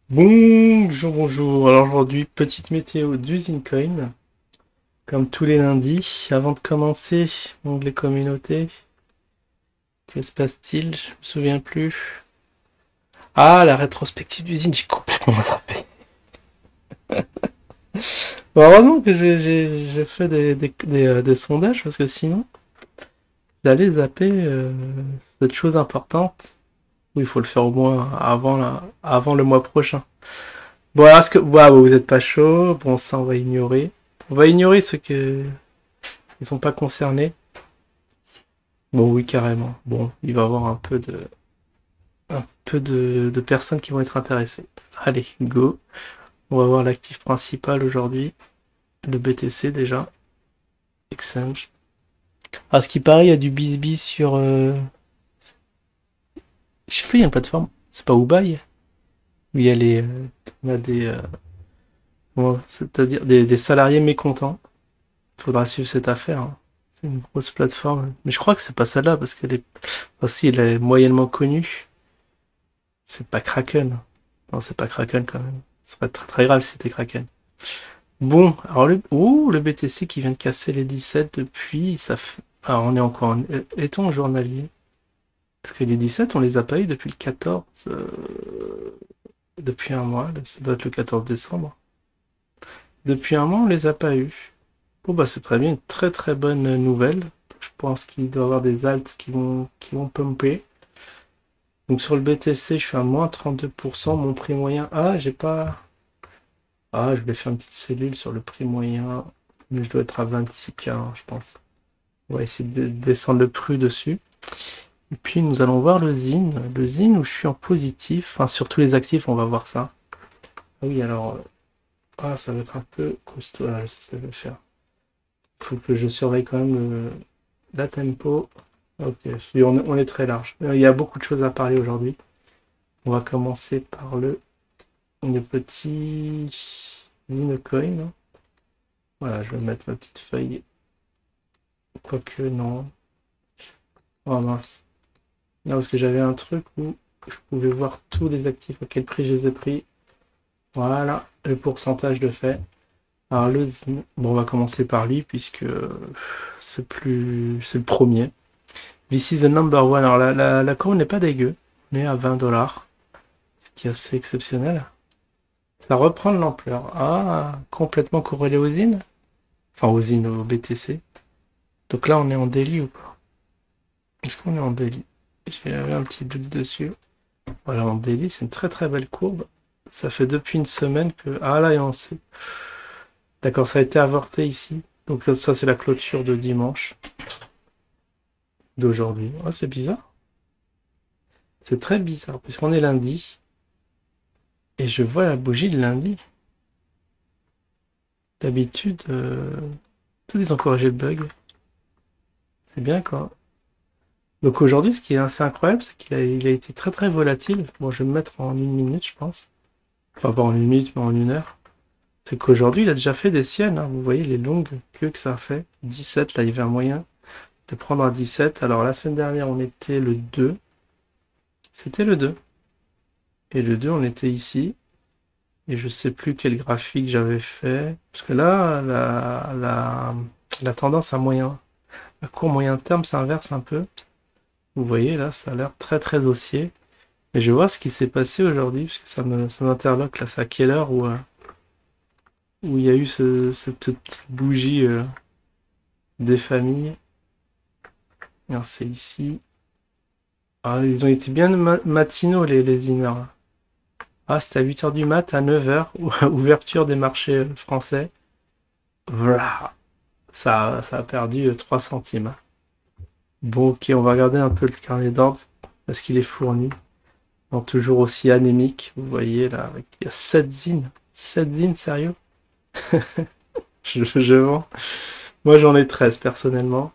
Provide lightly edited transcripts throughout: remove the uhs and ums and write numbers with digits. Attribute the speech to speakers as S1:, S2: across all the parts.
S1: Bonjour, bonjour. Alors aujourd'hui, petite météo d'usine Coin, comme tous les lundis. Avant de commencer, onglet communauté. Que se passe-t-il? Je me souviens plus. Ah, la rétrospective d'usine, j'ai complètement zappé. Bon, heureusement que j'ai fait des sondages, parce que sinon, j'allais zapper cette chose importante. Oui, il faut le faire au moins avant le mois prochain. Bon, alors, est-ce que... Waouh, vous êtes pas chaud? Bon, ça, on va ignorer. On va ignorer ceux qui ne sont pas concernés. Bon, oui, carrément. Bon, il va y avoir un peu de personnes qui vont être intéressées. Allez, go. On va voir l'actif principal aujourd'hui. Le BTC déjà. Exchange. À ce qui paraît, il y a du bis sur... Je sais plus, il y a une plateforme. C'est pas Ubuy? Où il y a on a c'est-à-dire des salariés mécontents. Faudra suivre cette affaire, hein. C'est une grosse plateforme. Mais je crois que c'est pas celle-là, parce qu'elle est... Enfin, si, elle est moyennement connue. C'est pas Kraken. Non, c'est pas Kraken quand même. Ce serait très, très grave si c'était Kraken. Bon, alors le BTC qui vient de casser les 17 depuis, ça fait... Alors on est encore en... Est-on journalier? Parce que les 17, on les a pas eu depuis le 14, depuis un mois, là, ça doit être le 14 décembre. Depuis un mois, on les a pas eu. Bon bah c'est très bien, une très très bonne nouvelle. Je pense qu'il doit y avoir des alts qui vont pumper. Donc sur le BTC, je suis à moins 32%, mon prix moyen. Ah, j'ai pas... Ah, je vais faire une petite cellule sur le prix moyen, mais je dois être à 26K, hein, je pense. On va essayer de descendre le cru dessus. Et puis nous allons voir le ZIN. Le ZIN où je suis en positif. Enfin, sur tous les actifs, on va voir ça. Ah oui, alors... Ah, ça va être un peu costaud. Là, je sais ce que je vais faire. Faut que je surveille quand même la tempo. Ok, on est très large. Il y a beaucoup de choses à parler aujourd'hui. On va commencer par le petit ZIN coin, hein. Voilà, je vais mettre ma petite feuille. Quoique, non. Oh mince. Non, parce que j'avais un truc où je pouvais voir tous les actifs, à quel prix je les ai pris. Voilà, le pourcentage de fait. Alors le ZIN, bon, on va commencer par lui, puisque c'est le premier. This is the number one. Alors la courbe n'est pas dégueu, mais à 20 $, ce qui est assez exceptionnel. Ça reprend de l'ampleur. Ah, complètement corrélé aux ZIN. Enfin aux ZIN, au BTC. Donc là, on est en daily ou pas? Est-ce qu'on est en daily? J'avais un petit doute dessus. Voilà, en daily, c'est une très très belle courbe. Ça fait depuis une semaine que... Ah là, et on sait. D'accord, ça a été avorté ici. Donc ça, c'est la clôture de dimanche. D'aujourd'hui. Ah, c'est bizarre. C'est très bizarre, puisqu'on est lundi. Et je vois la bougie de lundi. D'habitude, tous ils ont corrigé le bug. C'est bien, quoi. Donc aujourd'hui, ce qui est assez incroyable, c'est qu'il a été très très volatile. Bon, je vais me mettre en 1 minute, je pense. Enfin, pas en 1 minute, mais en 1 heure. C'est qu'aujourd'hui, il a déjà fait des siennes, hein. Vous voyez les longues queues que ça a fait. 17, là, il y avait un moyen de prendre un 17. Alors, la semaine dernière, on était le 2. C'était le 2. Et le 2, on était ici. Et je sais plus quel graphique j'avais fait. Parce que là, la tendance à moyen, à court moyen terme s'inverse un peu. Vous voyez, là, ça a l'air très très haussier. Et je vois ce qui s'est passé aujourd'hui, parce que ça m'interloque. Là, c'est à quelle heure où il y a eu cette petite bougie des familles. Alors, c'est ici. Ah, ils ont été bien matinaux, les inners, là. Ah, c'était à 8 h du mat, à 9 h, ouverture des marchés français. Voilà. Ça a perdu 3 centimes. Bon, ok, on va regarder un peu le carnet d'ordre, parce qu'il est fourni. Donc, toujours aussi anémique. Vous voyez, là, il y a 7 zines. 7 zines, sérieux? Je vends. Moi, j'en ai 13 personnellement.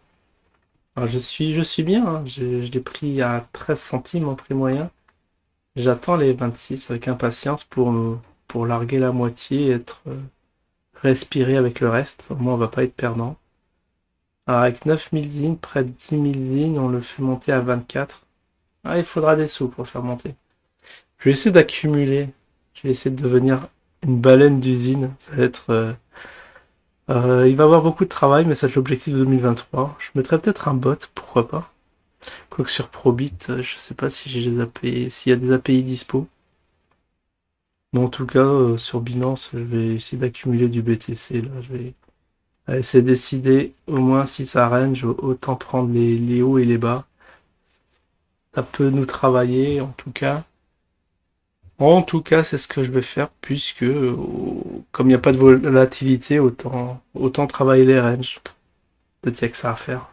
S1: Alors, je suis bien, hein. Je l'ai pris à 13 centimes en prix moyen. J'attends les 26 avec impatience pour larguer la moitié et être respiré avec le reste. Au moins, on va pas être perdant. Alors, avec 9000 zines, près de 10 000 zines, on le fait monter à 24. Ah, il faudra des sous pour le faire monter. Je vais essayer d'accumuler. Je vais essayer de devenir une baleine d'usine. Ça va être... il va y avoir beaucoup de travail, mais c'est l'objectif de 2023. Je mettrai peut-être un bot, pourquoi pas. Quoique sur Probit, je sais pas si j'ai des API, s'il y a des API dispo. Mais en tout cas, sur Binance, je vais essayer d'accumuler du BTC. Là, je vais essayer de décider au moins si ça range, autant prendre les hauts et les bas. Ça peut nous travailler, en tout cas. En tout cas, c'est ce que je vais faire, puisque comme il n'y a pas de volatilité, autant travailler les ranges. Peut-être qu'il y a que ça à faire.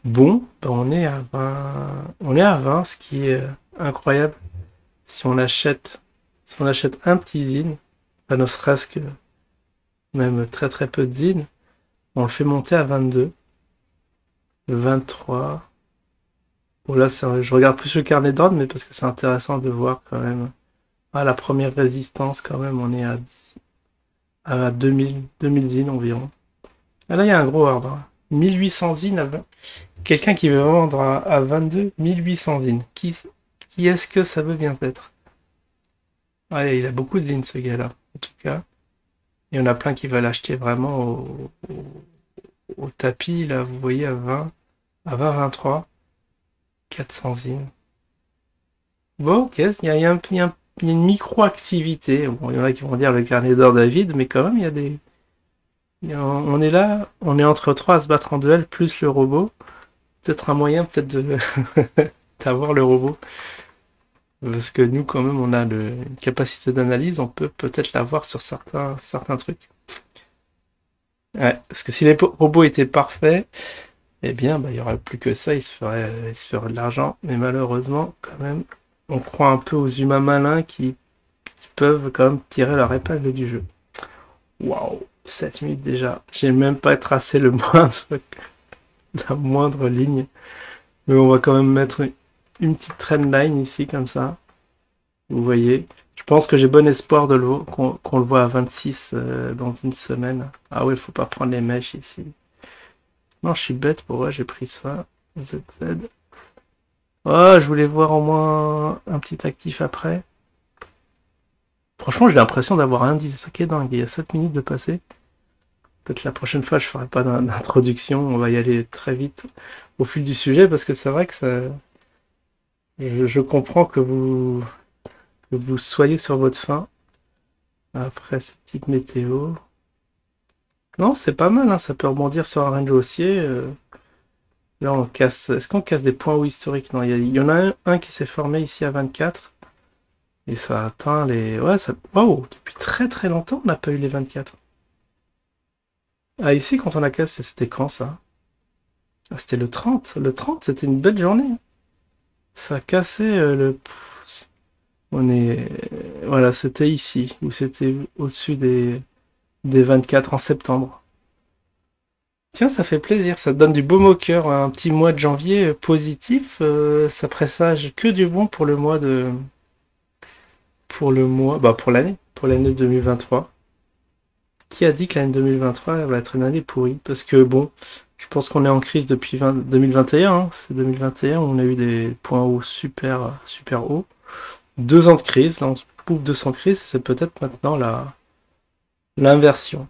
S1: Bon, ben on est à 20. On est à 20, ce qui est incroyable. Si on achète un petit zine, pas ne serait-ce que même très très peu de zine, on le fait monter à 22, 23. Bon là, je regarde plus le carnet d'ordre, mais parce que c'est intéressant de voir quand même. Ah, la première résistance quand même, on est à 2000 zines environ. Ah là, il y a un gros ordre, hein. 1800 zines à 20. Quelqu'un qui veut vendre à 22, 1800 zines. Qui est-ce que ça veut bien être? Ouais, il a beaucoup de zines ce gars-là, en tout cas. Il y en a plein qui veulent acheter vraiment au tapis, là, vous voyez, à 23, 400 zines. Bon, ok, il y a une micro-activité. Bon, il y en a qui vont dire le carnet d'or David, mais quand même, il y a des... On est là, on est entre trois à se battre en duel, plus le robot. Peut-être un moyen, peut-être de d'avoir le robot. Parce que nous, quand même, on a une capacité d'analyse, on peut peut-être l'avoir sur certains trucs. Ouais, parce que si les robots étaient parfaits, eh bien, bah, il y aurait plus que ça, ils se feraient de l'argent. Mais malheureusement, quand même, on croit un peu aux humains malins qui peuvent quand même tirer leur épingle du jeu. Waouh, 7 minutes déjà. J'ai même pas tracé la moindre ligne. Mais on va quand même mettre une petite trendline ici, comme ça. Vous voyez. Je pense que j'ai bon espoir qu'on le voit à 26 dans une semaine. Ah ouais, faut pas prendre les mèches ici. Non, je suis bête, pourquoi j'ai pris ça? ZZ. Oh, je voulais voir au moins un petit actif après. Franchement, j'ai l'impression d'avoir un 10, c'est ça qui est dingue. Il y a 7 minutes de passer. Peut-être la prochaine fois, je ferai pas d'introduction. On va y aller très vite au fil du sujet parce que c'est vrai que ça, je comprends que vous soyez sur votre faim après cette petite météo. Non, c'est pas mal, hein, ça peut rebondir sur un range haussier. Là, on casse. Est-ce qu'on casse des points hauts historiques? Non, il y en a un qui s'est formé ici à 24. Et ça a atteint les. Ouais, ça. Waouh! Depuis très très longtemps, on n'a pas eu les 24. Ah, ici, quand on a cassé, c'était quand ça? Ah, c'était le 30. Le 30, c'était une belle journée. Ça a cassé le. On est. Voilà, c'était ici, où c'était au-dessus des 24 en septembre. Tiens, ça fait plaisir, ça te donne du baume au cœur. Un petit mois de janvier positif, ça présage que du bon pour le mois de. Pour l'année 2023. Qui a dit que l'année 2023 va être une année pourrie? Parce que bon, je pense qu'on est en crise depuis 2021, hein. C'est 2021 où on a eu des points hauts super, super hauts. 2 ans de crise, là on se bouffe 200 de crise, c'est peut-être maintenant l'inversion.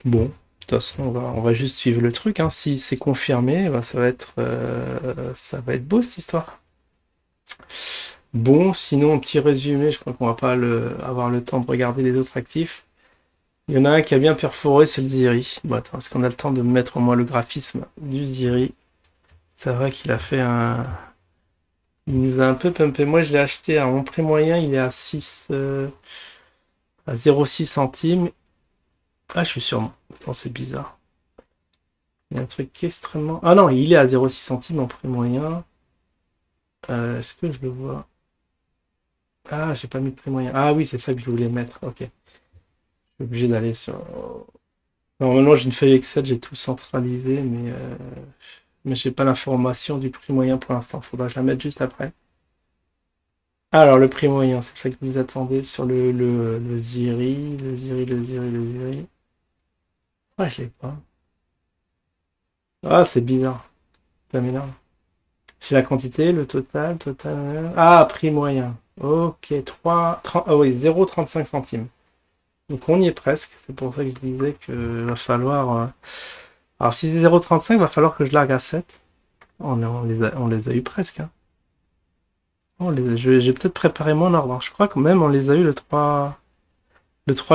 S1: Bon, de toute façon, on va juste suivre le truc, hein. Si c'est confirmé, bah, ça va être beau cette histoire. Bon, sinon, un petit résumé, je crois qu'on va pas avoir le temps de regarder les autres actifs. Il y en a un qui a bien perforé, c'est le Ziri. Bon, attends, est-ce qu'on a le temps de mettre au moins le graphisme du Ziri? C'est vrai qu'il a fait un... Il nous a un peu pumpé. Moi, je l'ai acheté à mon prix moyen, il est à 0,6 centimes. Ah, je suis sur moi. Attends, c'est bizarre. Il y a un truc extrêmement... Ah non, il est à 0,6 centimes en prix moyen. Est-ce que je le vois? Ah, j'ai pas mis de prix moyen. Ah oui, c'est ça que je voulais mettre. Ok. Je suis obligé d'aller sur... Normalement, j'ai une feuille Excel, j'ai tout centralisé, mais j'ai pas l'information du prix moyen pour l'instant. Faudra que je la mette juste après. Alors, le prix moyen, c'est ça que vous attendez sur le Ziri, le Ziri, le Ziri, le Ziri. Ouais, je l'ai pas. Ah, c'est bizarre. Ça m'énerve. J'ai la quantité, le total, total. Ah, prix moyen. Ok, 3, 30, ah oui, 0,35 centimes. Donc on y est presque. C'est pour ça que je disais que va falloir. Alors si c'est 0,35, va falloir que je largue à 7. On les a eu presque, hein. J'ai peut-être préparé mon ordre, hein. Je crois que même on les a eu le 3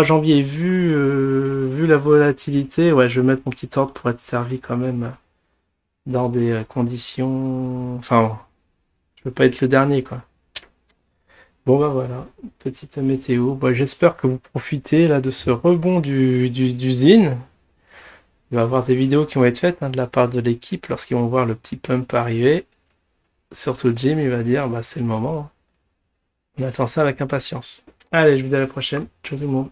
S1: janvier. Vu la volatilité, ouais, je vais mettre mon petit ordre pour être servi quand même dans des conditions. Enfin, je veux pas être le dernier, quoi. Bon bah voilà, petite météo. Bon, j'espère que vous profitez là de ce rebond du Zine. Il va y avoir des vidéos qui vont être faites, hein, de la part de l'équipe lorsqu'ils vont voir le petit pump arriver. Surtout Jim, il va dire bah c'est le moment. On attend ça avec impatience. Allez, je vous dis à la prochaine. Ciao tout le monde.